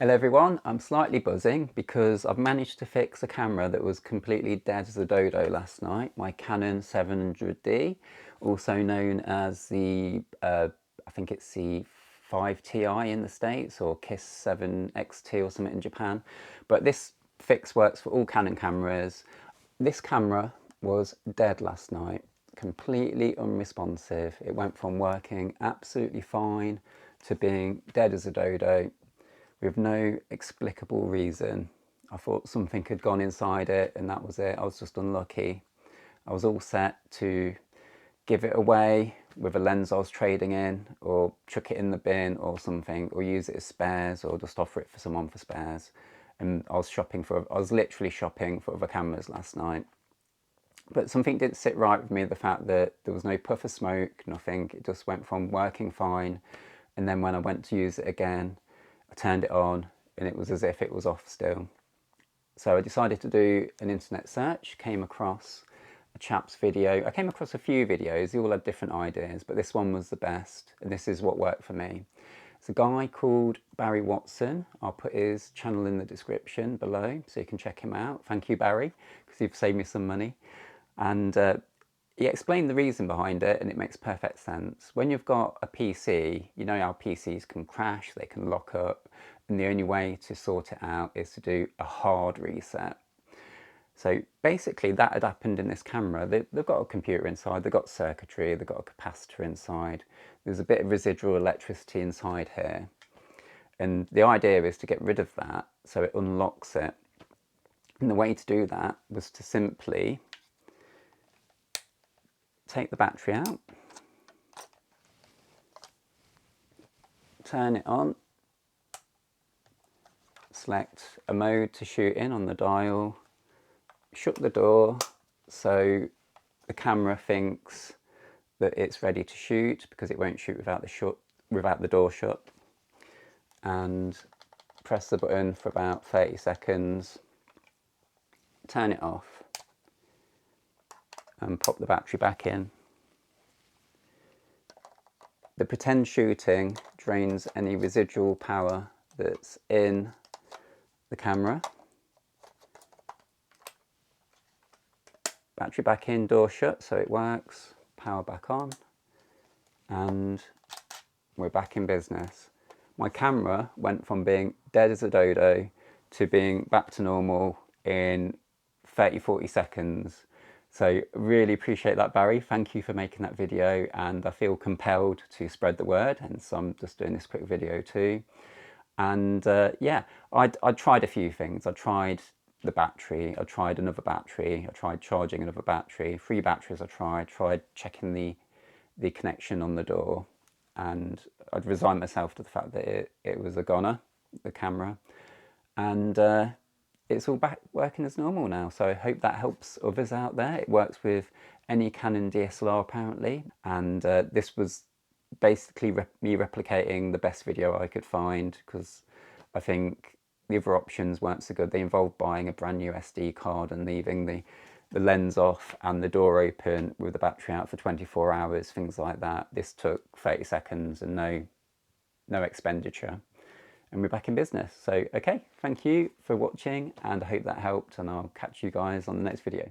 Hello everyone, I'm slightly buzzing because I've managed to fix a camera that was completely dead as a dodo last night, my Canon 700D, also known as the, I think it's the 5Ti in the States or KISS 7XT or something in Japan. But this fix works for all Canon cameras. This camera was dead last night, completely unresponsive. It went from working absolutely fine to being dead as a dodo, with no explicable reason. I thought something had gone inside it and that was it. I was just unlucky. I was all set to give it away with a lens I was trading in, or chuck it in the bin or something, or use it as spares, or just offer it for someone for spares. And I was literally shopping for other cameras last night. But something didn't sit right with me, the fact that there was no puff of smoke, nothing. It just went from working fine, and then when I went to use it again, I turned it on and it was as if it was off still. So I decided to do an internet search, came across a chap's video. I came across a few videos, they all had different ideas, but this one was the best, and this is what worked for me. It's a guy called Barry Watson. I'll put his channel in the description below so you can check him out. Thank you, Barry, because you've saved me some money. And he explained the reason behind it, and it makes perfect sense. When you've got a PC, you know how PCs can crash, they can lock up, and the only way to sort it out is to do a hard reset. So basically that had happened in this camera. They've got a computer inside, they've got circuitry, they've got a capacitor inside. There's a bit of residual electricity inside here. And the idea is to get rid of that so it unlocks it. And the way to do that was to simply take the battery out, turn it on, select a mode to shoot in on the dial, shut the door so the camera thinks that it's ready to shoot, because it won't shoot without the door shut, and press the button for about 30 seconds, turn it off and pop the battery back in. The pretend shooting drains any residual power that's in the camera. Battery back in, door shut, so it works. Power back on, and we're back in business. My camera went from being dead as a dodo to being back to normal in 30-40 seconds. So really appreciate that, Barry. Thank you for making that video, and I feel compelled to spread the word, and so I'm just doing this quick video too. And yeah, I tried a few things. I tried the battery, I tried another battery, I tried charging another battery, 3 batteries I tried checking the connection on the door, and I'd resigned myself to the fact that it was a goner, the camera. And it's all back working as normal now, so I hope that helps others out there. It works with any Canon DSLR apparently, and this was basically me replicating the best video I could find, because I think the other options weren't so good. They involved buying a brand new SD card and leaving the lens off and the door open with the battery out for 24 hours, things like that. This took 30 seconds and no expenditure. And we're back in business. So, okay, thank you for watching, and I hope that helped, and I'll catch you guys on the next video.